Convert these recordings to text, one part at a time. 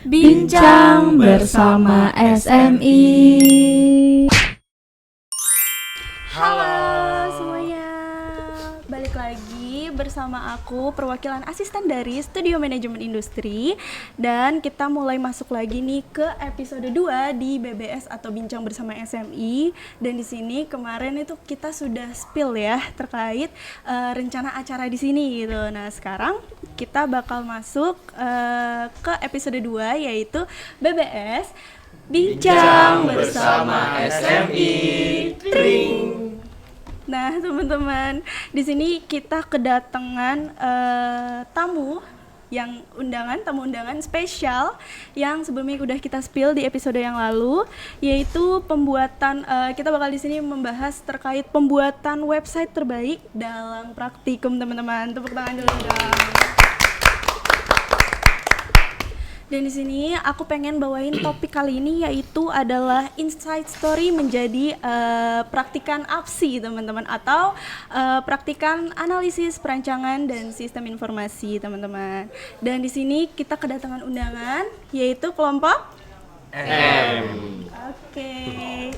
Bincang bersama SMI. Halo semuanya, balik lagi bersama aku, perwakilan asisten dari Studio Manajemen Industri. Dan kita mulai masuk lagi nih ke episode 2 di BBS atau Bincang Bersama SMI. Dan di sini kemarin itu kita sudah spill ya terkait rencana acara di sini gitu. Nah sekarang kita bakal masuk ke episode 2 yaitu BBS Bincang Bersama SMI. Nah, teman-teman, di sini kita kedatangan tamu undangan spesial yang sebelumnya udah kita spill di episode yang lalu, yaitu pembuatan kita bakal di sini membahas terkait pembuatan website terbaik dalam praktikum, teman-teman. Tepuk tangan dulu dong. Dan di sini aku pengen bawain topik kali ini, yaitu adalah insight story menjadi praktikan APSI, teman-teman, atau praktikan analisis perancangan dan sistem informasi, teman-teman. Dan di sini kita kedatangan undangan, yaitu kelompok M. Oke.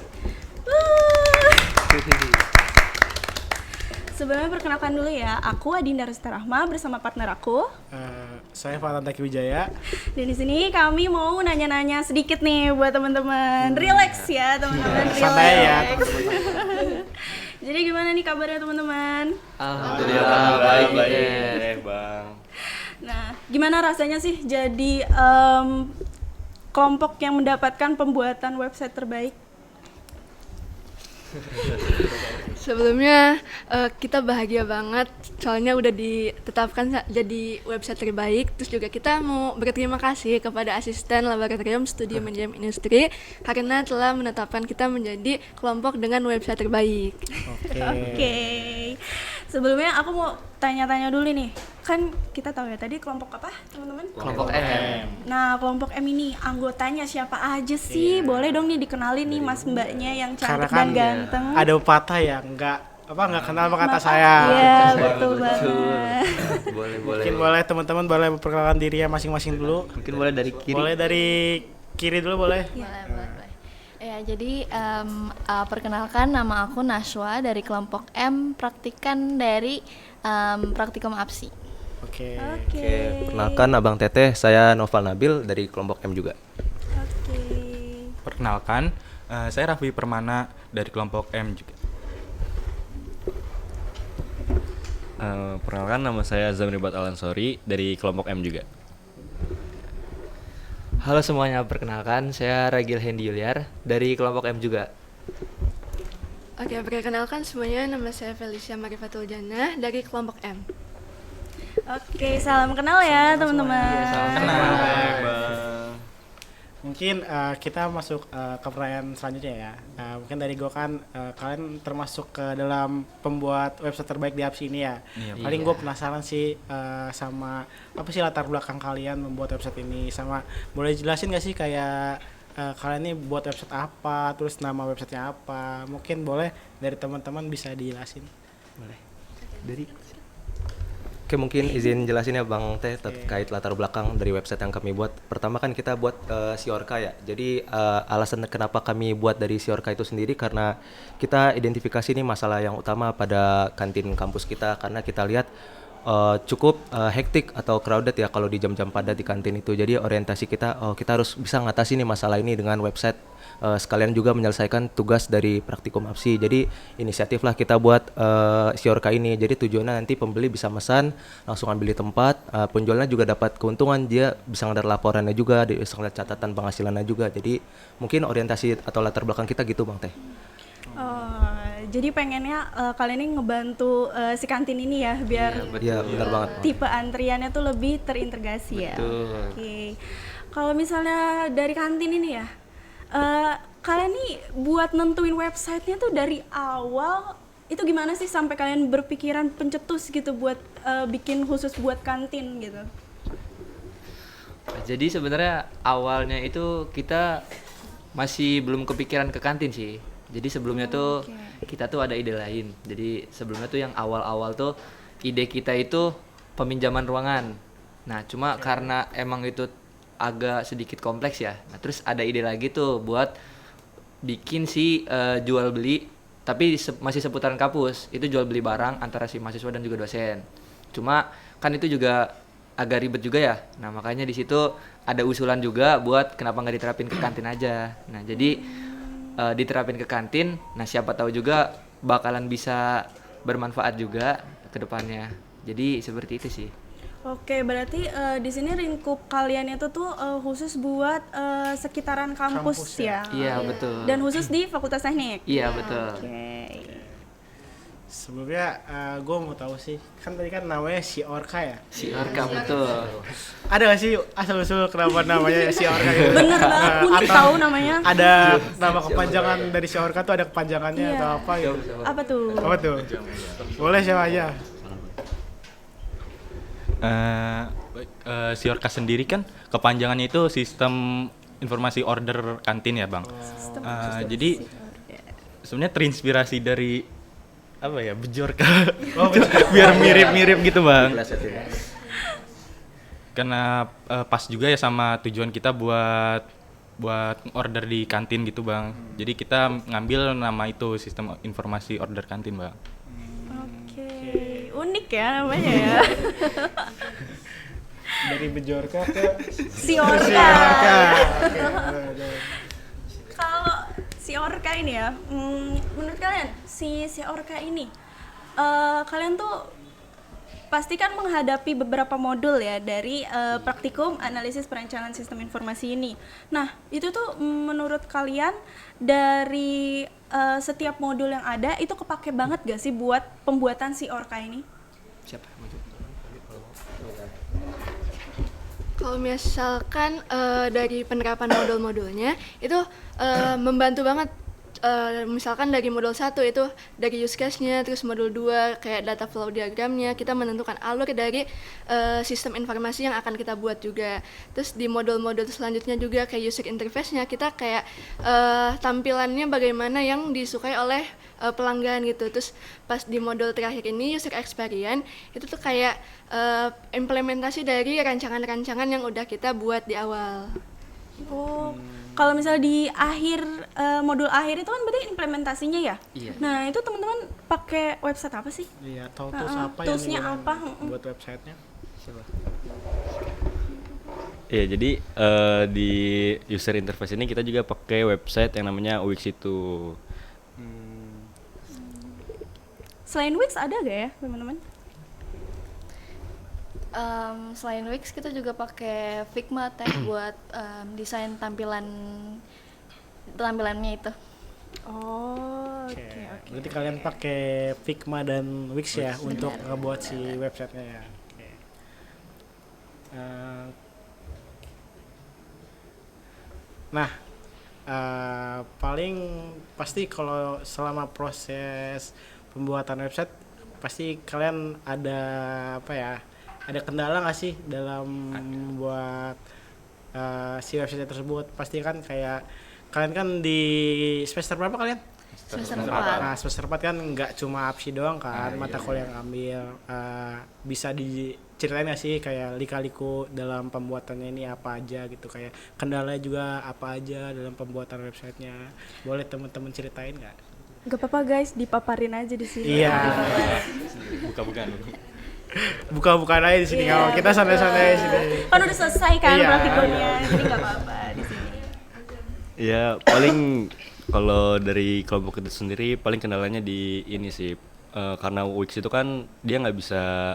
Sebelumnya perkenalkan dulu ya, aku Adinda Rustarahma bersama partner aku. Saya Fatan Taki Wijaya. Dan di sini kami mau nanya-nanya sedikit nih buat teman-teman. Relax ya teman-teman, Santai ya. Jadi gimana nih kabarnya teman-teman? Alhamdulillah baik Bang. Nah, gimana rasanya sih jadi kelompok yang mendapatkan pembuatan website terbaik? Sebelumnya kita bahagia banget soalnya udah ditetapkan jadi website terbaik. Terus juga kita mau berterima kasih kepada asisten laboratorium Studio Manajemen Industri karena telah menetapkan kita menjadi kelompok dengan website terbaik. Oke. Sebelumnya aku mau tanya-tanya dulu nih. Kan kita tahu ya tadi kelompok apa, teman-teman? Kelompok M. Nah, kelompok M ini anggotanya siapa aja sih? Boleh dong nih dikenalin nih Mas Mbaknya yang cantik dan ganteng. Ada pepatah ya, nggak kenal sama kata saya. Iya, betul banget. Boleh. Mungkin boleh teman-teman boleh memperkenalkan dirinya masing-masing dulu. Mungkin boleh dari kiri. Boleh dari kiri dulu boleh. Boleh. Ya, jadi perkenalkan, nama aku Nashwa dari kelompok M, praktikan dari praktikum APSI. Oke. Perkenalkan Abang Teteh, saya Noval Nabil dari kelompok M juga. Oke. Perkenalkan, saya Raffi Permana dari kelompok M juga. Perkenalkan, nama saya Zamri Bat Alansori dari kelompok M juga. Halo semuanya, perkenalkan saya Ragil Hendi Yuliar dari kelompok M juga. Oke, perkenalkan semuanya, nama saya Felicia Marifatul Jannah dari kelompok M. Oke, salam kenal ya teman-teman. Mungkin kita masuk ke pertanyaan selanjutnya ya. Mungkin dari gue kan kalian termasuk ke dalam pembuat website terbaik di APSI ini ya. Paling gue penasaran sih sama apa sih latar belakang kalian membuat website ini, sama boleh jelasin gak sih kayak kalian ini buat website apa, terus nama websitenya apa? Mungkin boleh dari teman-teman bisa dijelasin. Boleh. Oke, mungkin izin jelasin ya Bang Teh terkait latar belakang dari website yang kami buat. Pertama kan kita buat Siorka ya. Jadi alasan kenapa kami buat dari Siorka itu sendiri karena kita identifikasi nih masalah yang utama pada kantin kampus kita, karena kita lihat cukup hektik atau crowded ya kalau di jam-jam padat di kantin itu. Jadi orientasi kita kita harus bisa ngatasi nih masalah ini dengan website, sekalian juga menyelesaikan tugas dari praktikum APSI. Jadi inisiatiflah kita buat Siorka ini. Jadi tujuannya nanti pembeli bisa mesan, langsung ambil di tempat, penjualnya juga dapat keuntungan, dia bisa ngeliat laporannya juga, dia bisa ngeliat catatan penghasilannya juga. Jadi mungkin orientasi atau latar belakang kita gitu Bang Teh. Jadi pengennya kalian ini ngebantu si kantin ini ya biar benar banget. Tipe antriannya tuh lebih terintegrasi ya. Oke. Kalau misalnya dari kantin ini ya, kalian nih buat nentuin websitenya tuh dari awal itu gimana sih sampai kalian berpikiran pencetus gitu buat bikin khusus buat kantin gitu? Jadi sebenarnya awalnya itu kita masih belum kepikiran ke kantin sih. Jadi sebelumnya tuh kita tuh ada ide lain. Jadi sebelumnya tuh yang awal-awal tuh ide kita itu peminjaman ruangan. Nah, cuma karena emang itu agak sedikit kompleks ya. Nah, terus ada ide lagi tuh buat bikin si jual beli tapi masih seputaran kampus. Itu jual beli barang antara si mahasiswa dan juga dosen. Cuma kan itu juga agak ribet juga ya. Nah, makanya di situ ada usulan juga buat kenapa nggak diterapin ke kantin aja. Nah, jadi diterapin ke kantin. Nah, siapa tahu juga bakalan bisa bermanfaat juga ke depannya. Jadi seperti itu sih. Oke, berarti di sini lingkup kalian itu tuh khusus buat sekitaran kampus ya? Iya, betul. Dan khusus di Fakultas Teknik? Iya, betul. Oke. Sebelumnya gue mau tahu sih, kan tadi kan namanya si Orka ya? Si Orka, betul. Ada gak sih asal-usul kenapa namanya si Orka gitu? Bener banget, unik tahu namanya. Ada nama kepanjangan dari si Orka tuh ada kepanjangannya Iya. atau apa gitu? Apa tuh? Apa tuh? Boleh siapa aja? Siorka sendiri kan kepanjangannya itu sistem informasi order kantin ya bang. Jadi sebenarnya terinspirasi dari apa ya Bejorka, biar mirip-mirip gitu bang. Karena pas juga ya sama tujuan kita buat order di kantin gitu bang. Jadi kita ngambil nama itu sistem informasi order kantin bang. Oke, unik ya namanya ya. Dari Bejorka ke Si Orka. Kalau si Orka ini ya, menurut kalian si Orka ini, kalian tuh pasti kan menghadapi beberapa modul ya dari praktikum analisis perencanaan sistem informasi ini. Nah, itu tuh menurut kalian dari setiap modul yang ada itu kepake banget gak sih buat pembuatan si Orka ini? Siapa? Kalau misalkan dari penerapan modul-modulnya itu membantu banget. Misalkan dari modul 1 itu dari use case-nya, terus modul 2 kayak data flow diagramnya, kita menentukan alur dari sistem informasi yang akan kita buat juga. Terus di modul-modul selanjutnya juga kayak user interface-nya, kita kayak tampilannya bagaimana yang disukai oleh pelanggan gitu. Terus pas di modul terakhir ini user experience, itu tuh kayak implementasi dari rancangan-rancangan yang udah kita buat di awal. Oh, kalau misalnya di akhir modul akhir itu kan berarti implementasinya ya? Iya. Nah, itu teman-teman pakai website apa sih? Iya, tahu tools apa yang Toolsnya digunakan apa? buat websitenya? Iya, jadi di user interface ini kita juga pakai website yang namanya Wix itu. Selain Wix ada gak ya teman-teman? Selain Wix kita juga pakai Figma tag buat desain tampilannya itu. Oh, oke. Berarti kalian pakai Figma dan Wix ya untuk ngebuat si websitenya ya. Oke. Nah, paling pasti kalau selama proses pembuatan website pasti kalian ada apa ya? Ada kendala nggak sih dalam membuat si website tersebut? Pasti kan kayak kalian kan di semester berapa kalian? Semester 4. Nah, semester 4 kan nggak cuma APSI doang kan, mata kuliah yang ambil. Bisa diceritain nggak sih kayak lika-liku dalam pembuatannya ini apa aja gitu, kayak kendala juga apa aja dalam pembuatan websitenya? Boleh teman-teman ceritain nggak? Gak apa-apa guys, dipaparin aja di sini. Iya. Buka-bukaan aja di sini, Iya, kita santai-santai di sini. Kan udah selesai kan Iya. praktikumnya, jadi gak apa-apa di sini. Ya paling kalau dari kelompok itu sendiri paling kendalanya di ini sih, karena Wix itu kan dia nggak bisa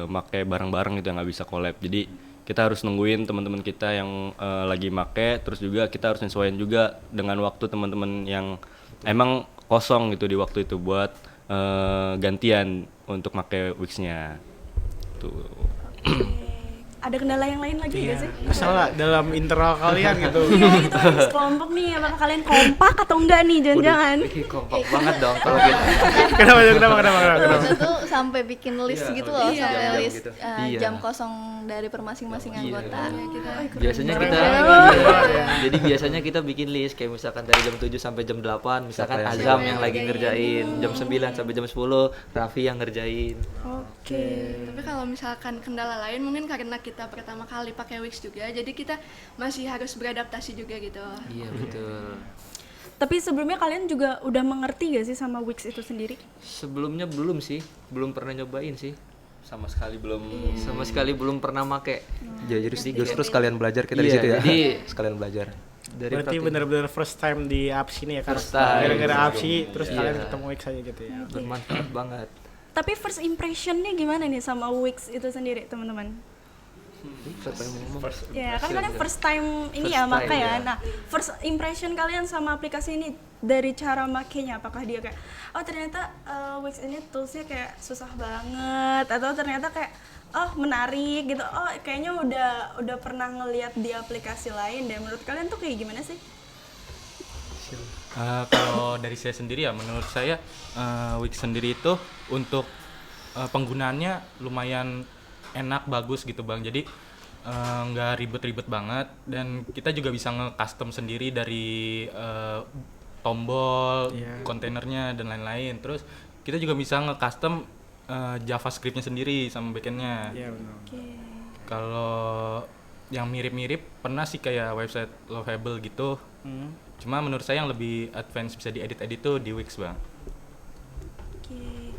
make barang-barang gitu, nggak bisa collab. Jadi kita harus nungguin teman-teman kita yang lagi make, terus juga kita harus nyesuaiin juga dengan waktu teman-teman yang emang kosong gitu di waktu itu buat gantian untuk make Wix-nya. Tuh. Ada kendala yang lain lagi gak sih? Masalah dalam internal kalian gitu. Iya gitu, sekelompok nih, apakah kalian kompak atau enggak nih, jangan-jangan? Kompak banget dong kalau gitu. Kenapa? Kita tuh sampai bikin list gitu loh, Iya. sampai Jam-jam list gitu. jam kosong dari per masing-masing anggota. Biasanya kita jadi biasanya kita bikin list kayak misalkan dari jam 7 sampai jam 8 misalkan Azam yang lagi ngerjain, jam 9 sampai jam 10 Raffi yang ngerjain. Oke. Tapi kalau misalkan kendala lain mungkin karena kita pertama kali pakai Wix juga, jadi kita masih harus beradaptasi juga gitu. Iya betul. Tapi sebelumnya kalian juga udah mengerti gak sih sama Wix itu sendiri? Sebelumnya belum sih, belum pernah nyobain sih. Sama sekali belum. Sama sekali belum pernah make. Ya, jadi justru sekalian belajar kita di Iya, situ ya. jadi Sekalian belajar. dari Berarti praktik bener-bener first time di apps ini ya kan? First time. Gara-gara apps ini terus Iya. kalian ketemu Wix aja gitu ya. bermanfaat banget. Tapi first impressionnya gimana nih sama Wix itu sendiri teman-teman? Siapa yang mau ngomong? Ya kan kalian first time ini First ya time, make ya. ya. Nah, first impression kalian sama aplikasi ini dari cara makainya, apakah dia kayak oh ternyata Wix ini toolsnya kayak susah banget, atau ternyata kayak oh menarik gitu, oh kayaknya udah pernah ngelihat di aplikasi lain deh. Menurut kalian tuh kayak gimana sih? Kalau dari saya sendiri ya, menurut saya Wix sendiri itu untuk penggunaannya lumayan enak, bagus gitu Bang. Jadi nggak ribet-ribet banget, dan kita juga bisa nge-custom sendiri dari tombol, kontainernya dan lain-lain. Terus kita juga bisa nge-custom JavaScript-nya sendiri sama backend-nya. Iya benar. Kalau yang mirip-mirip pernah sih kayak website Lovable gitu. Cuma menurut saya yang lebih advance bisa diedit-edit tuh di Wix Bang. Oke.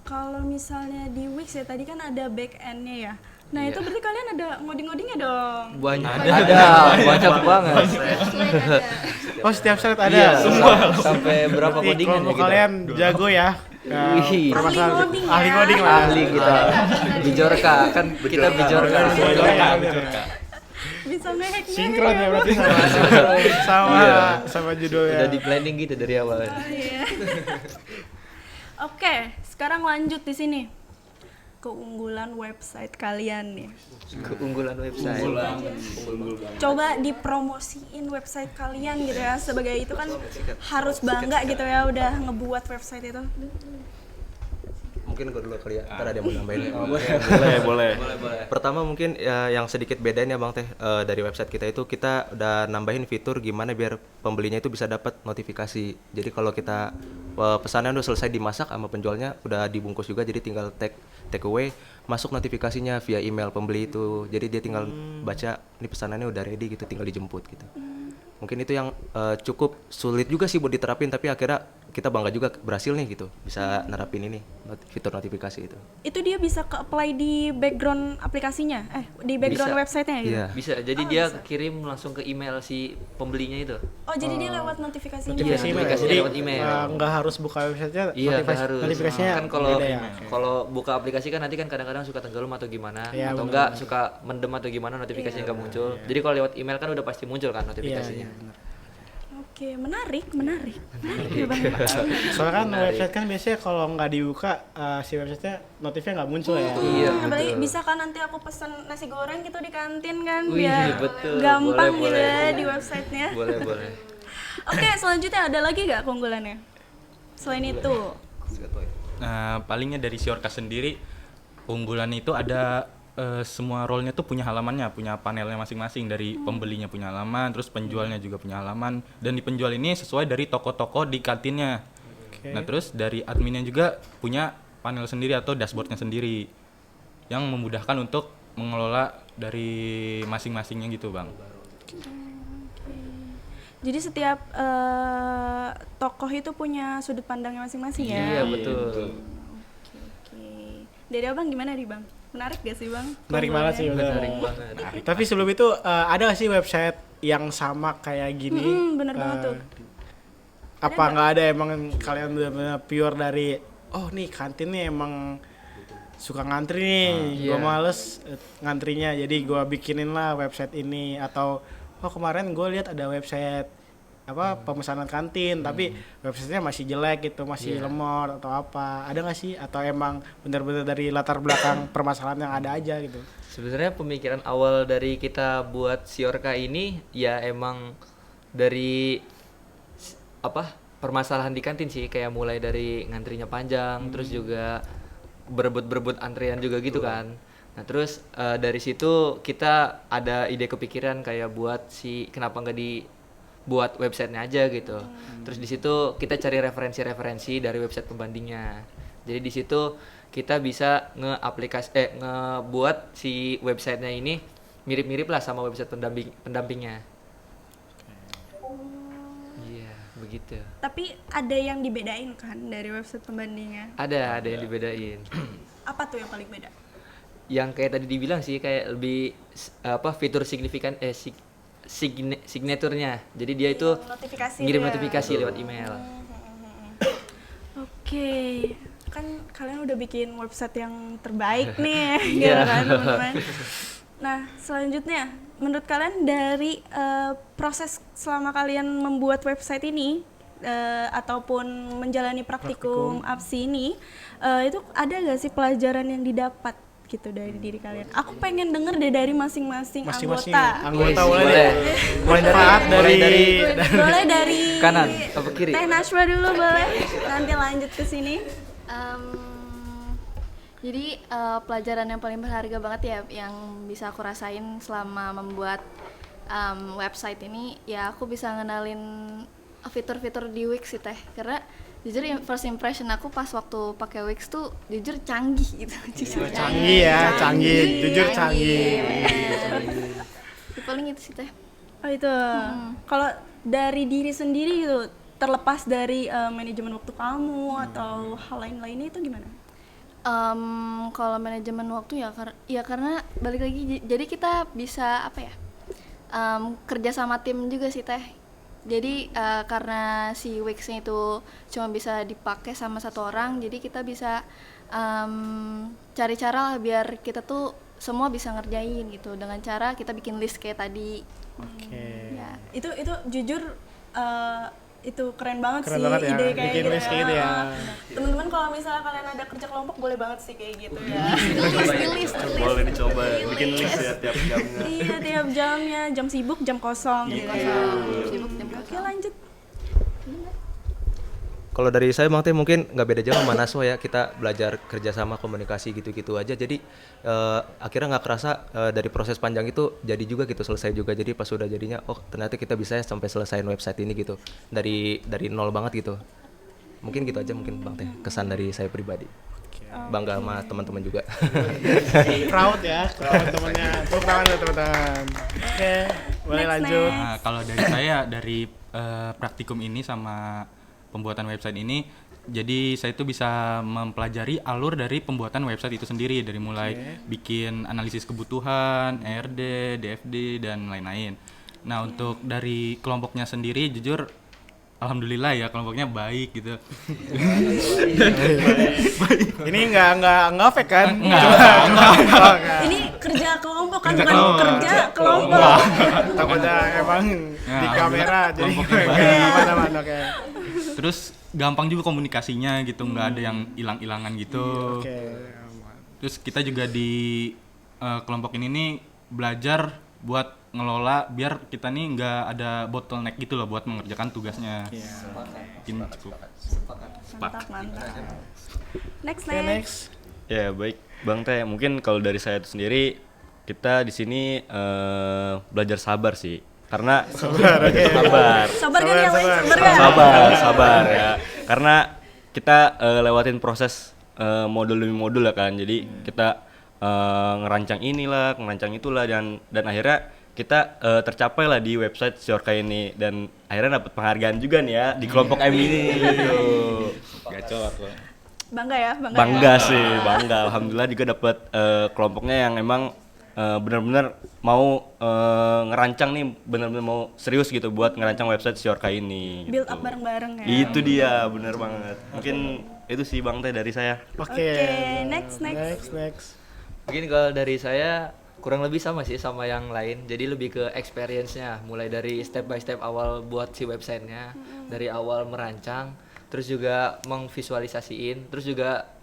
Kalau misalnya di Wix ya tadi kan ada back end-nya ya. Nah, itu berarti kalian ada ngoding-ngodingnya dong. Banyak ada banyak banget. Oh setiap slide ada. Iya, semua sampai berapa Berarti codingan ya kelompok kita? kalian jago ya. Wih. Permasalahan Ahli ngoding ya. ahli ngoding lah. Ahli kita. Bijorka kan kita Bijorka. Bisa nge-hack-nya Sinkron ya Bu. berarti sama Iya. sama judulnya. Udah di planning gitu dari awal. Iya. Oke, sekarang lanjut di sini. Keunggulan website kalian nih. Keunggulan website. Coba dipromosiin website kalian gitu ya. Sebagai itu kan harus bangga gitu ya udah ngebuat website itu. Mungkin gue dulu kali ya, ntar ada yang mau nambahin. boleh. Pertama mungkin ya, yang sedikit bedain ya Bang Teh, dari website kita itu kita udah nambahin fitur gimana biar pembelinya itu bisa dapat notifikasi. Jadi kalau kita pesanan udah selesai dimasak sama penjualnya udah dibungkus juga, jadi tinggal take away, masuk notifikasinya via email pembeli itu. Jadi dia tinggal baca ini pesanannya udah ready gitu, tinggal dijemput gitu. Mungkin itu yang cukup sulit juga sih buat diterapin, tapi akhirnya kita bangga juga berhasil nih gitu, bisa nerapin ini fitur notifikasi itu. Itu dia bisa ke-apply di background aplikasinya? Di background Bisa. website-nya gitu? Iya. Bisa. Jadi dia kirim langsung ke email si pembelinya itu. Oh, jadi dia lewat notifikasinya? Iya, Notifikasi notifikasinya Jadi lewat email. nggak harus buka websitenya. Iya, nggak harus. Notifikasinya Kan kalau beda ya. kalau buka aplikasi kan nanti kan kadang-kadang suka tenggelam atau gimana, Iya, atau benar. enggak suka mendem atau gimana notifikasinya nggak muncul. Jadi kalau lewat email kan udah pasti muncul kan Iya, notifikasinya. iya, benar. Oke, menarik ya Bang. Soalnya kan website kan biasanya kalau nggak dibuka si websitenya notifnya nggak muncul ya. Iya, Apalagi betul. bisa kan nanti aku pesen nasi goreng gitu di kantin kan, Wih, biar betul. gampang Boleh, gitu boleh. ya di websitenya. Boleh. Oke, selanjutnya ada lagi gak keunggulannya? Selain itu? Nah, palingnya dari Siorka sendiri, keunggulan itu ada semua role-nya tuh punya halamannya, punya panelnya masing-masing. Dari pembelinya punya halaman, terus penjualnya juga punya halaman. Dan di penjual ini sesuai dari toko-toko di kantinnya. Oke. Nah, terus dari adminnya juga punya panel sendiri atau dashboardnya sendiri, yang memudahkan untuk mengelola dari masing-masingnya gitu Bang. Jadi setiap tokoh itu punya sudut pandangnya masing-masing ya? Iya, betul. Oke. Dari Abang gimana nih Bang? Menarik gak sih Bang? Menarik banget sih udah. Menarik banget. Tapi sebelum itu ada nggak sih website yang sama kayak gini? Bener banget tuh. Apa nggak ada emang kalian benar-benar pure dari oh nih kantin nih emang suka ngantri nih, gue Iya. males ngantrinya, jadi gue bikinin lah website ini. Atau oh kemarin gue lihat ada website apa pemesanan kantin tapi websitenya masih jelek gitu, masih lemot atau apa, ada nggak sih? Atau emang benar-benar dari latar belakang permasalahan yang ada aja gitu? Sebenarnya pemikiran awal dari kita buat Siorka ini ya emang dari permasalahan di kantin sih, kayak mulai dari ngantrinya panjang, terus juga berebut-berebut antrean juga gitu kan. Nah terus dari situ kita ada ide kepikiran kayak kenapa nggak dibuat websitenya aja gitu. Terus di situ kita cari referensi-referensi dari website pembandingnya. Jadi di situ kita bisa ngebuat si websitenya ini mirip-mirip lah sama website pendampingnya. Iya, begitu. Tapi ada yang dibedain kan dari website pembandingnya? Ada yang dibedain. Apa tuh yang paling beda? Yang kayak tadi dibilang sih kayak lebih fitur signifikan signaturnya. Jadi dia itu ngirim notifikasi lewat email. Oke. Kan kalian udah bikin website yang terbaik nih, gitu kan teman-teman. Nah, selanjutnya menurut kalian dari proses selama kalian membuat website ini ataupun menjalani praktikum APSI ini, itu ada gak sih pelajaran yang didapat gitu dari diri kalian? Aku pengen denger deh dari masing-masing anggota. Anggota boleh dari kanan atau kiri. Teh Nashwa dulu boleh. Nanti lanjut ke sini. Jadi pelajaran yang paling berharga banget ya yang bisa aku rasain selama membuat website ini, ya aku bisa ngenalin fitur-fitur di Wix sih Teh, karena jujur first impression aku pas waktu pakai Wix tuh jujur canggih gitu. Jujur canggih. Paling itu sih Teh. Oh itu. Kalau dari diri sendiri gitu, terlepas dari manajemen waktu kamu atau hal lain-lainnya itu gimana? Kalau manajemen waktu ya karena balik lagi, jadi kita bisa kerja sama tim juga sih Teh. Jadi karena si Wix-nya itu cuma bisa dipakai sama satu orang, jadi kita bisa cari cara lah biar kita tuh semua bisa ngerjain gitu, dengan cara kita bikin list kayak tadi. Ya. Itu jujur itu keren banget sih ya, ide kayak bikin gitu list kayak gitu ya. Teman-teman kalau misalnya kalian ada kerja kelompok boleh banget sih kayak gitu ya. list. Boleh dicoba bikin list ya tiap jamnya. Iya, tiap jamnya, jam sibuk, jam kosong gitu. Sibuk jam Oke, lanjut. Kalau dari saya Bang Teh mungkin nggak beda jauh sama Naswa ya, kita belajar kerjasama, komunikasi gitu-gitu aja. Jadi akhirnya nggak kerasa dari proses panjang itu jadi juga gitu, selesai juga. Jadi pas udah jadinya, oh ternyata kita bisa ya sampai selesaiin website ini gitu, dari nol banget gitu. Mungkin gitu aja mungkin Bang Teh, kesan dari saya pribadi. Bangga sama teman-teman juga. Proud teman-temannya. Tepuk tangan ya teman-teman. Oke, boleh lanjut. Nah, kalau dari saya dari praktikum ini sama pembuatan website ini, jadi saya itu bisa mempelajari alur dari pembuatan website itu sendiri, dari mulai bikin analisis kebutuhan, ERD, DFD dan lain-lain. Nah, untuk dari kelompoknya sendiri jujur alhamdulillah ya kelompoknya baik gitu. Ini enggak fake kan? Enggak. Ini kerja kelompok kan, bukan kerja kelompok. Takutnya emang di kamera jadi kelompoknya aman. Oke. Terus gampang juga komunikasinya gitu, nggak ada yang hilang-hilangan gitu. Oke. Terus kita juga di kelompok ini nih belajar buat ngelola biar kita nih nggak ada bottleneck gitu loh buat mengerjakan tugasnya. Mungkin cukup. Mantap. Next. Ya baik Bang Teh, mungkin kalau dari saya itu sendiri, kita di sini belajar sabar sih. Karena Sabar kan ya, sabar ya. Karena kita lewatin proses modul demi modul ya kan. Jadi kita ngerancang itulah dan akhirnya kita tercapai lah di website Syorka ini, dan akhirnya dapat penghargaan juga nih ya di kelompok M ini gitu. Gacor loh. Bangga Sih, bangga. Alhamdulillah juga dapat kelompoknya yang emang benar-benar mau ngerancang nih, benar-benar mau serius gitu buat ngerancang website Syorka ini. Build gitu. up bareng-bareng ya. Itu dia, benar banget. Mungkin itu sih Bang Teh dari saya. Oke. Next. Mungkin kalau dari saya kurang lebih sama sih sama yang lain. Jadi lebih ke experience-nya, mulai dari step by step awal buat si websitenya, dari awal merancang, terus juga mengvisualisasiin, terus juga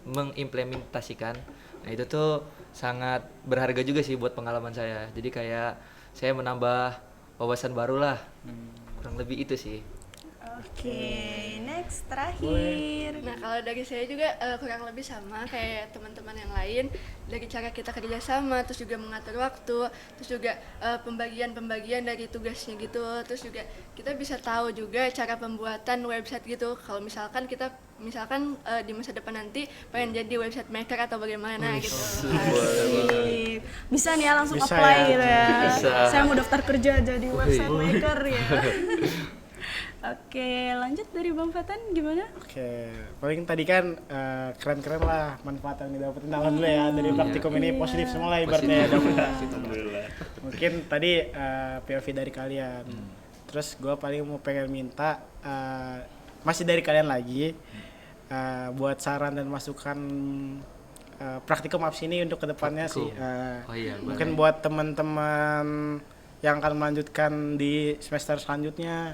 mengimplementasikan. Nah itu tuh sangat berharga juga sih buat pengalaman saya. Jadi kayak saya menambah wawasan baru lah. Kurang lebih itu sih. Oke, next terakhir. Nah, kalau dari saya juga kurang lebih sama kayak teman-teman yang lain, dari cara kita kerjasama, terus juga mengatur waktu, terus juga pembagian dari tugasnya gitu, terus juga kita bisa tahu juga cara pembuatan website gitu. Kalau misalkan di masa depan nanti pengen jadi website maker atau bagaimana gitu. Asik. Bisa nih ya langsung Bisa apply ya. gitu ya. Bisa. Saya mau daftar kerja jadi website maker ya. Oke, lanjut dari Bang Fatan gimana? Oke, paling tadi kan keren-keren lah manfaat yang didapetin. Alhamdulillah ya dari praktikum ini positif semua lah ibaratnya ya dapetnya. Mungkin tadi POV dari kalian. Terus gue paling mau pengen minta masih dari kalian lagi buat saran dan masukan praktikum apps ini untuk kedepannya sih. Oh iya, Mungkin buat teman-teman yang akan melanjutkan di semester selanjutnya.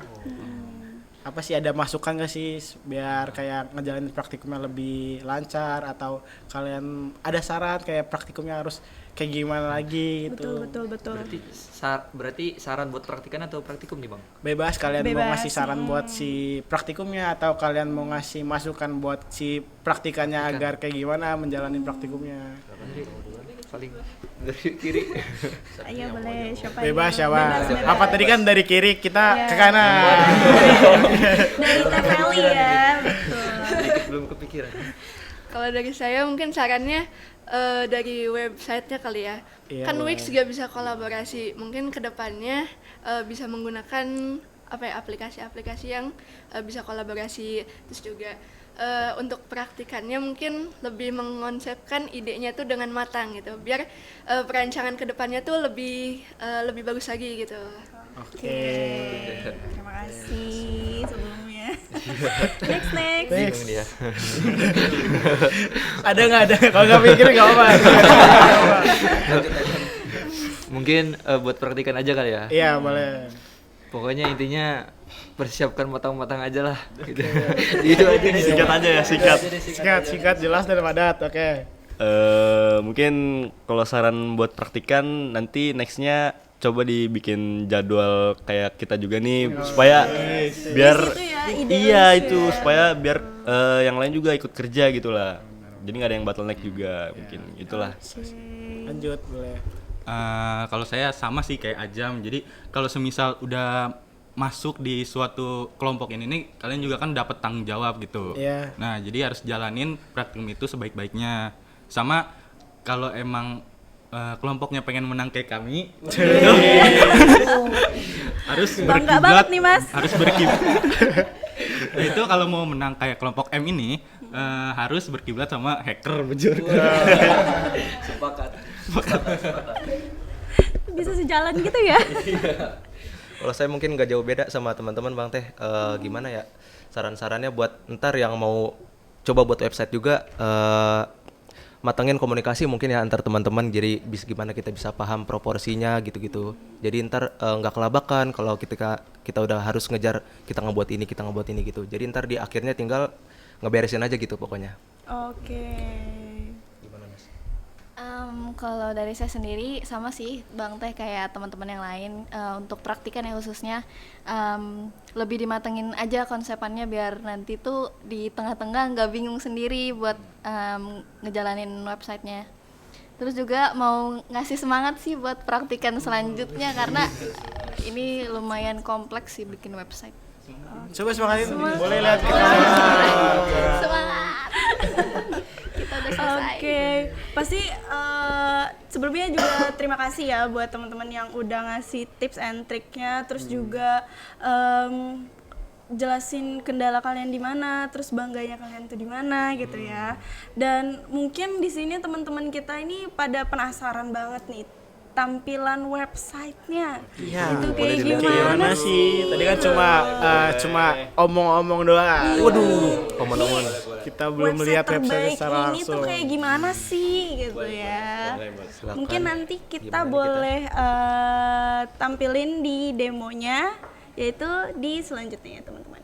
Apa sih, ada masukan gak sih biar kayak ngejalanin praktikumnya lebih lancar, atau kalian ada saran kayak praktikumnya harus kayak gimana lagi gitu? Betul. Berarti saran buat praktikan atau praktikum nih Bang? Bebas, kalian mau Bebas, ngasih saran buat si praktikumnya atau kalian mau ngasih masukan buat si praktikannya agar kayak gimana menjalani praktikumnya. Paling dari kiri. Ayo boleh siapa Bebas yang- ya, Bang. bebas. Apa tadi kan dari kiri, kita Iya. ke kanan. Dari Tefeli ya, betul. Belum kepikiran. Kalau dari saya mungkin sarannya dari websitenya kali ya. Iya, Kan boleh. Wix juga bisa kolaborasi. Mungkin kedepannya bisa menggunakan aplikasi-aplikasi yang bisa kolaborasi. Terus juga untuk praktikannya mungkin lebih mengonsepkan idenya tuh dengan matang gitu. Biar perancangan kedepannya tuh lebih bagus lagi gitu. Oke. Terima kasih sebelumnya. Next. Next. Dia. Ada nggak ada? Kalau nggak mikir nggak apa. Mungkin buat praktikan aja kali ya. Iya, boleh. Pokoknya intinya persiapkan matang-matang aja lah gitu. Gitu aja nih. Singkat aja ya, singkat. Singkat, jelas dan padat. Oke. Mungkin kalau saran buat praktikan nanti nextnya coba dibikin jadwal kayak kita juga nih supaya biar Di situ ya, idealis iya ya. itu supaya biar yang lain juga ikut kerja gitu lah. Jadi nggak ada yang bottleneck juga mungkin itulah. Lanjut, boleh. Kalau saya sama sih kayak Ajam. Jadi kalau semisal udah masuk di suatu kelompok ini nih, kalian juga kan dapat tanggung jawab gitu. Iya. Nah, jadi harus jalanin praktikum itu sebaik-baiknya. Sama kalau emang kelompoknya pengen menang kayak kami, harus Bangga banget nih, Mas. Harus berkiblat. Itu kalau mau menang kayak kelompok M ini harus berkiblat sama hacker bejur. Sepakat. Bisa sejalan gitu ya. Kalau saya mungkin nggak jauh beda sama teman-teman Bang Teh. Gimana ya saran-sarannya buat ntar yang mau coba buat website juga, matangin komunikasi mungkin ya antar teman-teman, jadi gimana kita bisa paham proporsinya gitu-gitu. Jadi ntar nggak kelabakan kalau kita udah harus ngejar kita ngebuat ini gitu. Jadi ntar di akhirnya tinggal ngeberesin aja gitu pokoknya. Oke. Kalau dari saya sendiri sama sih Bang Teh kayak teman-teman yang lain, untuk praktikan ya khususnya lebih dimatengin aja konsepannya biar nanti tuh di tengah-tengah nggak bingung sendiri buat ngejalanin websitenya. Terus juga mau ngasih semangat sih buat praktikan selanjutnya karena ini lumayan kompleks sih bikin website. Coba semangatin. Boleh lihat kita. Semangat. Kita udah selesai. Oke, pasti sebelumnya juga terima kasih ya buat teman-teman yang udah ngasih tips and triknya, terus juga jelasin kendala kalian di mana, terus bangganya kalian tuh di mana gitu ya. Dan mungkin di sini teman-teman kita ini pada penasaran banget nih tampilan websitenya. Iya. Itu kayak Gimana sih? Tadi kan cuma omong-omong doang. Waduh, Omong-omong. kita belum melihat website secara ini langsung. tuh kayak gimana sih gitu ya. Silakan. Mungkin nanti kita Gimana boleh tampilin di demonya, yaitu di selanjutnya ya teman-teman.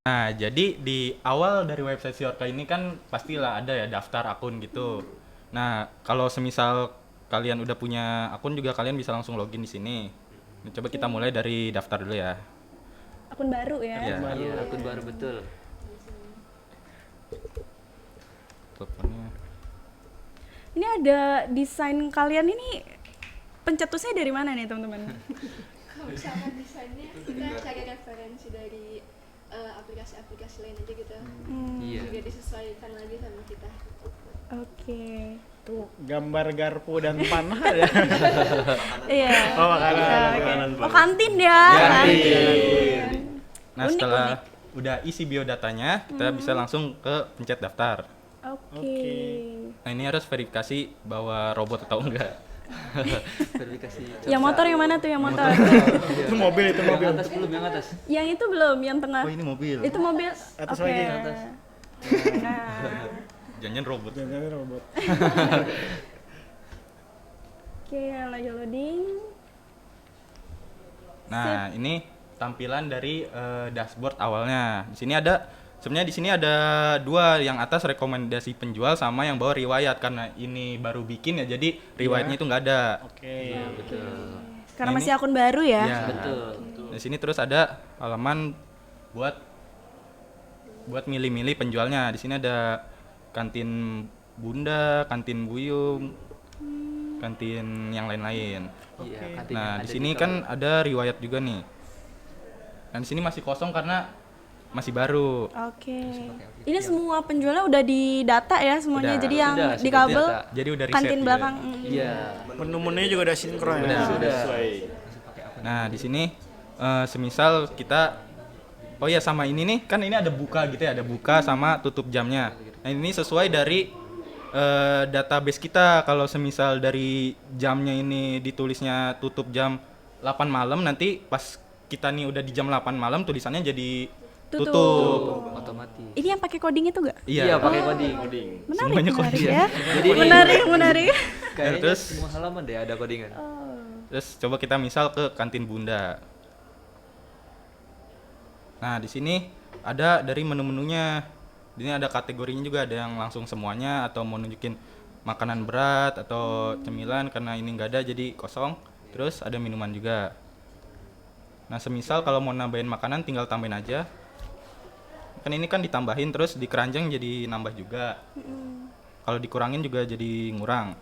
Nah, jadi di awal dari website Siorka ini kan pastilah ada ya daftar akun gitu. Nah, kalau semisal kalian udah punya akun juga kalian bisa langsung login di sini. Nah, coba kita mulai dari daftar dulu ya. Akun baru ya. Iya. Iya, akun baru betul. teleponnya. Ini ada desain kalian ini pencetusnya dari mana nih teman-teman? Kalau misalkan desainnya kita cari referensi dari aplikasi-aplikasi lain aja gitu. Iya. Juga disesuaikan lagi sama kita. Oke. Tuh gambar garpu dan panah ya. Iya. Oh, makanan. Oh, kantin ya. Kantin. Nah, Unik, setelah udah isi biodatanya, kita bisa langsung ke pencet daftar. Oke. Nah, ini harus verifikasi bahwa robot atau enggak. Verifikasi. Yang motor yang mana tuh yang motor? Itu mobil. Yang atas belum, yang atas. Yang itu belum, yang tengah. Oh, ini mobil. Itu mobil. Atas Oke. lagi, atas. Nah. Jangan robot. Jangan robot. Oke, lagi loading. Nah, ini tampilan dari dashboard awalnya. Sebenarnya di sini ada dua, yang atas rekomendasi penjual sama yang bawah riwayat, karena ini baru bikin ya, jadi riwayatnya itu nggak ada. Oke. Betul. Karena Nah, masih ini- akun baru ya. Ya. Betul. Di sini terus ada halaman buat milih-milih penjualnya. Di sini ada kantin Bunda, kantin Buyung, kantin yang lain-lain. Iya, kantin yang Nah, ada di sini di kan ada riwayat juga nih. Dan di sini masih kosong karena masih baru. Oke. Ini semua penjualnya udah didata ya semuanya. Udah. Jadi yang Sudah, di sudah kabel didata. Jadi udah riset kantin juga. belakang. Iya. Menu-menunya juga udah sinkron ya. Sudah. Nah, di sini semisal kita sama ini nih, kan ini ada buka gitu ya, ada buka sama tutup jamnya. Nah, ini sesuai dari database kita. Kalau semisal dari jamnya ini ditulisnya tutup jam 8 malam, nanti pas kita nih udah di jam 8 malam tulisannya jadi tutup. Otomatis. Ini yang pakai coding itu gak? Iya, pakai coding. Menarik, Semuanya menarik coding. ya. Jadi Menarik. kayaknya Terus- semua halaman deh ada codingan. Terus coba kita misal ke kantin Bunda. Nah, di sini ada dari menu-menunya. Di sini ada kategorinya juga, ada yang langsung semuanya atau mau nunjukin makanan berat atau cemilan, karena ini nggak ada jadi kosong. Terus ada minuman juga. Nah, semisal kalau mau nambahin makanan tinggal tambahin aja. Kan ini kan ditambahin terus di keranjang jadi nambah juga. Kalau dikurangin juga jadi ngurang.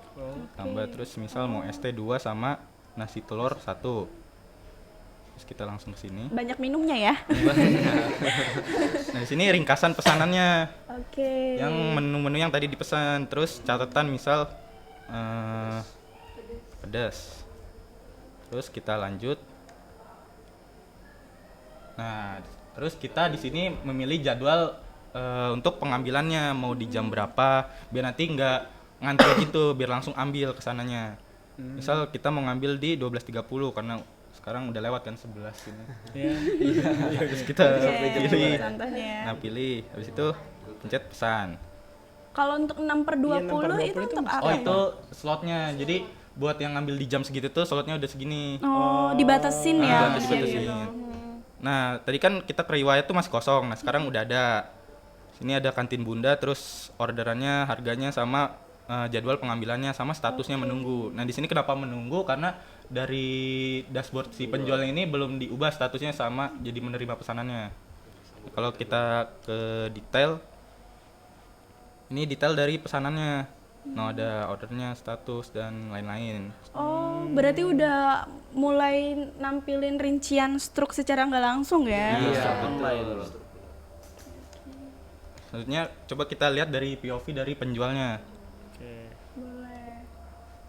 Tambah terus misal mau ST 2 sama nasi telur 1. Terus kita langsung ke sini. Banyak minumnya ya. Nah, di sini ringkasan pesanannya. Oke. Yang menu-menu yang tadi dipesan, terus catatan misal pedas. Terus kita lanjut. Nah, terus kita di sini memilih jadwal untuk pengambilannya, mau di jam berapa, biar nanti nggak ngantri gitu, biar langsung ambil kesananya. Misal kita mau ngambil di 12.30 karena sekarang udah lewat kan 11 ini. Terus kita pilih. Contohnya. Nah, pilih. Habis itu pencet pesan. Kalau untuk 6/20 6/20 itu itu untuk apa? Oh, ya? itu slotnya. Jadi buat yang ngambil di jam segitu tuh slotnya udah segini. Oh, dibatasin ya. Nah, dibatasin. Nah, tadi kan kita ke riwayat tuh masih kosong. Nah, sekarang udah ada. Sini ada kantin Bunda, terus orderannya, harganya sama jadwal pengambilannya sama statusnya menunggu. Nah, di sini kenapa menunggu? Karena dari dashboard si penjualnya ini belum diubah statusnya sama jadi menerima pesanannya. Kalau kita ke detail, ini detail dari pesanannya. Nah, ada ordernya, status dan lain-lain. Oh, berarti udah mulai nampilin rincian struk secara nggak langsung ya? Iya, betul. Selanjutnya coba kita lihat dari POV dari penjualnya. Boleh.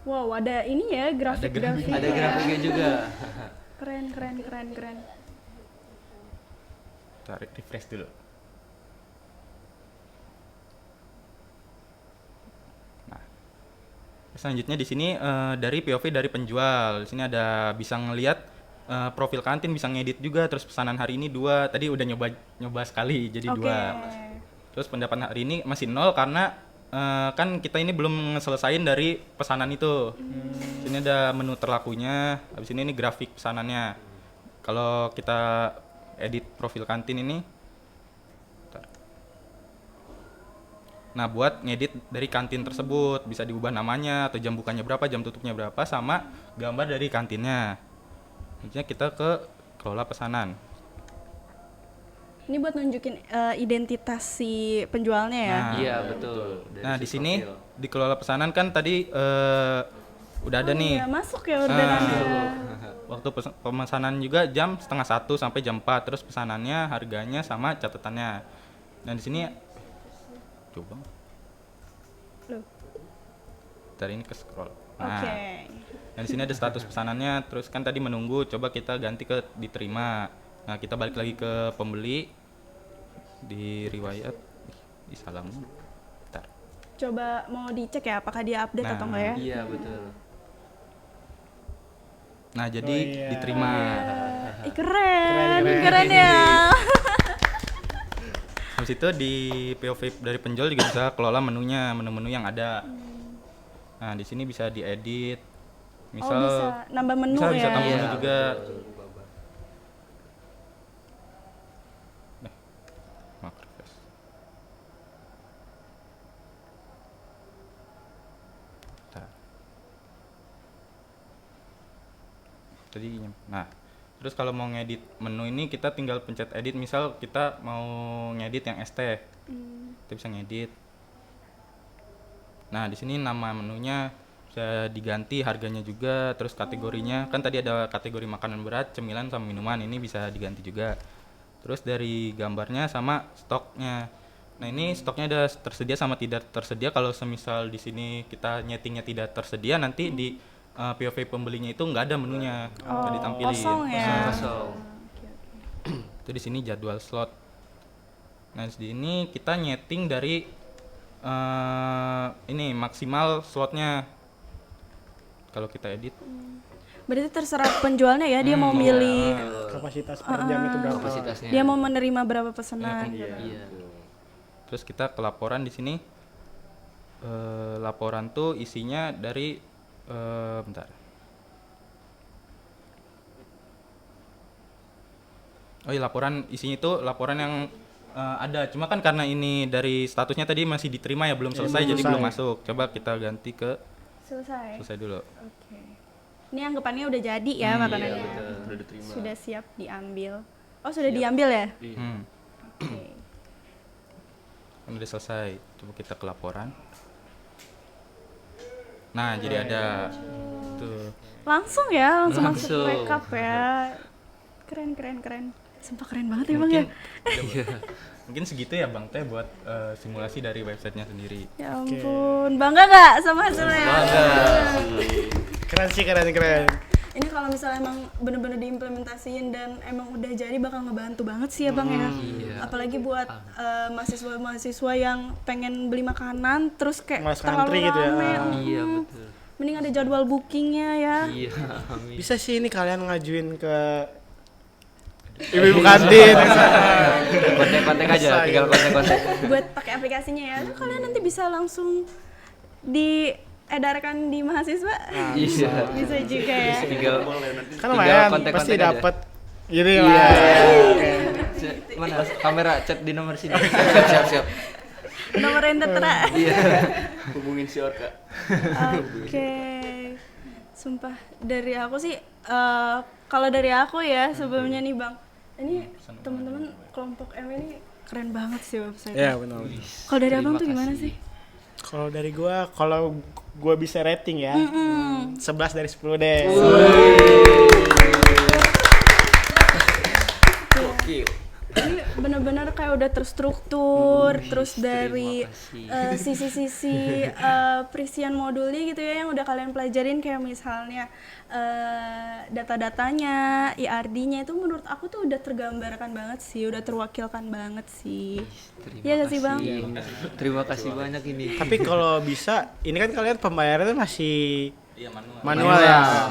Wow, ada ini ya grafik-grafik. Ada ya. grafiknya juga. Keren. Tarik refresh dulu. Nah, selanjutnya di sini dari POV dari penjual. Di sini ada bisa ngelihat profil kantin, bisa ngedit juga. Terus pesanan hari ini 2. Tadi udah nyoba sekali jadi 2. Terus pendapatan hari ini masih 0 karena kan kita ini belum selesaiin dari pesanan itu. Sini ada menu terlakunya. Habis ini grafik pesanannya. Kalau kita edit profil kantin ini, bentar. Nah, buat ngedit dari kantin tersebut bisa diubah namanya atau jam bukanya berapa, jam tutupnya berapa, sama gambar dari kantinnya. Selanjutnya kita ke kelola pesanan. Ini buat nunjukin identitas si penjualnya ya. Nah, Iya, betul. Dari Nah, di si sini profil. dikelola pesanan kan tadi udah ada nih. Iya, masuk ya orderannya. Waktu pemesanan juga jam 12:30 sampai jam 4. Terus pesanannya, harganya sama catatannya. Nah, di sini coba. Loh. Ntar ini ke scroll. Oke. Nah, dan di sini ada status pesanannya. Terus kan tadi menunggu, coba kita ganti ke diterima. Nah, kita balik lagi ke pembeli di riwayat. Di salam. Bentar. Coba mau dicek ya apakah dia update Nah, atau enggak ya? Iya, betul. Nah, jadi Oh, iya. diterima. Ih, keren ya. Habis itu di POV dari penjual juga bisa kelola menunya, menu-menu yang ada. Nah, di sini bisa diedit. Misal Bisa nambah menu bisa, ya. bisa tambah Iya, menu juga. Maaf, refresh. Bentar. Nah, terus kalau mau ngedit menu ini kita tinggal pencet edit. Misal kita mau ngedit yang ST, kita bisa ngedit. Nah, di sini nama menunya bisa diganti, harganya juga, terus kategorinya kan tadi ada kategori makanan berat, cemilan sama minuman, ini bisa diganti juga. Terus dari gambarnya sama stoknya. Nah, ini stoknya ada tersedia sama tidak tersedia. Kalau semisal di sini kita nyetingnya tidak tersedia, nanti di POV pembelinya itu nggak ada menunya, nggak ditampilin. Kosong ya. Kosong. Itu di sini jadwal slot. Nah, di sini kita nyeting dari ini maksimal slotnya. Kalau kita edit, Berarti terserah penjualnya ya, dia mau milih, Kapasitas per jam itu berapa? Kapasitasnya. dia mau menerima berapa pesanan. Iya. terus kita ke laporan di sini. Laporan tuh isinya dari bentar. Oh iya, laporan isinya itu laporan yang ada. Cuma kan karena ini dari statusnya tadi masih diterima ya, belum selesai, jadi belum masuk. Coba kita ganti ke selesai dulu. Oke. Ini anggapannya udah jadi ya makanannya. Udah diterima. Sudah siap diambil. Oh, sudah diambil ya? Oke. Kan udah selesai. Coba kita ke laporan. Nah, jadi ada tuh. Langsung ya, langsung masuk Langsung. rekap ya. Keren. Sumpah keren banget ya Bang ya. Mungkin segitu ya Bang Teh buat simulasi dari websitenya sendiri. Ya ampun, bangga nggak sama hasilnya? Keren sih, keren. Ini kalau misalnya emang bener-bener diimplementasiin dan emang udah jadi bakal ngebantu banget sih ya Bang ya. Apalagi buat mahasiswa-mahasiswa yang pengen beli makanan terus kayak Mas terlalu ngantri gitu ya. rame. Iya, betul. Mending ada jadwal bookingnya ya. Iya, amin. Bisa sih ini kalian ngajuin ke ibu-ibu kantin. Kontak-kontak aja, tinggal kontak-kontak. Buat pakai aplikasinya ya. Tuh kalian nanti bisa langsung diedarkan di mahasiswa. Iya. Bisa juga ya. Tinggal Kan lumayan kontak-kontak pasti aja. dapat. Gitu ya. mana kamera chat di nomor sini. Siap. Nomor yang tertera. Hubungin si Orka. Oke. Sumpah dari aku sih kalau dari aku ya sebelumnya nih Bang. Ini teman-teman kelompok M ini keren banget sih website. Iya, benar. Kalau dari Abang tuh gimana sih? Kalau dari gua, kalau gua bisa rating ya, 11 dari 10 deh. Ini benar-benar kayak udah terstruktur, terus dari sisi-sisi perizian modulnya gitu ya yang udah kalian pelajarin, kayak misalnya data-datanya, IRD-nya itu menurut aku tuh udah tergambarkan banget sih, udah terwakilkan banget sih. Iya gak sih Bang? Terima kasih banyak ini. Tapi kalau bisa, ini kan kalian pembayarannya masih manual ya.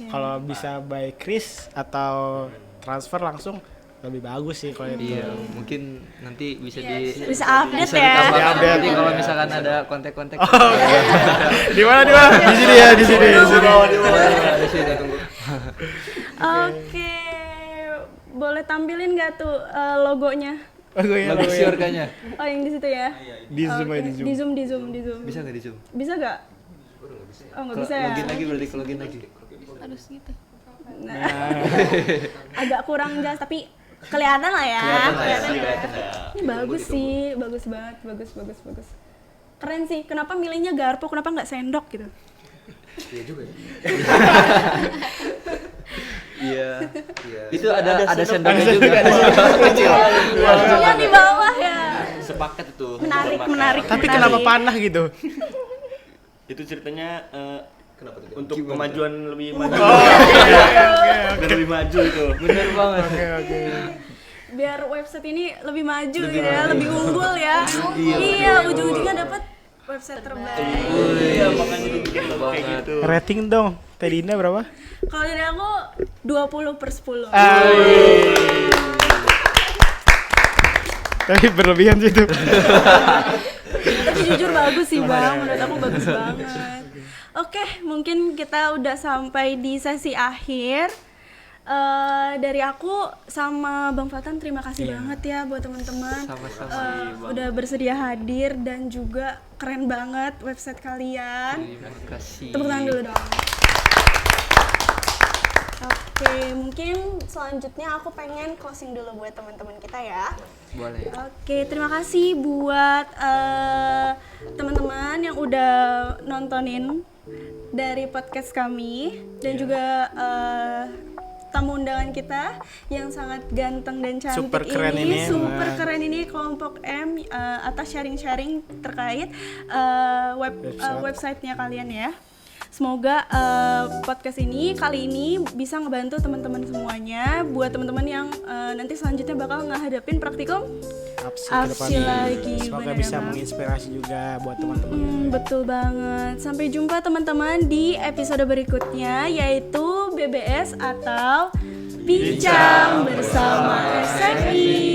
Kalau bisa by kris atau transfer langsung lebih bagus sih kalau itu. Iya, mungkin nanti bisa Bisa update ya. ditambahkan nanti kalau misalkan ada kontak-kontak. Di mana? Di sini ya, di sini. Di sini tunggu. Oke. Boleh tampilin gak tuh logonya? Logo si Orkanya. Oh, yang di situ ya? Di zoom Oke. aja, di zoom. Di zoom. Bisa nggak di zoom? Bisa gak? Oh, nggak bisa ya? Login lagi berarti login lagi. Harus gitu. Agak kurang jelas, tapi Kelihatan lah ya. Kelihatan ya. Ini bagus sih, bagus banget, bagus. Keren sih. Kenapa milihnya garpu? Kenapa nggak sendok gitu? Iya juga ya. Iya. Itu ada sendoknya juga. Kecil. Garpunya di bawah ya. Sepaket itu. Menarik. Tapi kenapa panah gitu? Itu ceritanya Kenapa tuh? untuk kemajuan lebih maju. Oke. Lebih maju itu. Bener banget. Oke. Biar website ini lebih maju ya, lebih unggul ya. Iya, ujung-ujungnya dapat website terbaik. Iya, makanya dibikin kayak gitu. Rating dong. Teh Dinda berapa? Kalau dari aku 20/10. Tapi berlebihan sih itu. Tapi jujur bagus sih Bang, menurut aku bagus banget. Oke, mungkin kita udah sampai di sesi akhir. Dari aku sama Bang Fatan terima kasih banget ya buat teman-teman. Udah bersedia hadir dan juga keren banget website kalian. Terima kasih. Tepuk tangan dulu dong. Oke, mungkin selanjutnya aku pengen closing dulu buat teman-teman kita ya. Boleh. Oke, terima kasih buat teman-teman yang udah nontonin dari podcast kami dan juga tamu undangan kita yang sangat ganteng dan cantik Super keren ini. super keren ini kelompok M atas sharing-sharing terkait websitenya kalian ya. Semoga podcast ini kali ini bisa ngebantu teman-teman semuanya. Buat teman-teman yang nanti selanjutnya bakal ngehadapin praktikum Apsi lagi. Semoga bener bisa banget. menginspirasi juga buat teman-teman. Betul banget. Sampai jumpa teman-teman di episode berikutnya yaitu BBS atau Bincang bersama SMI.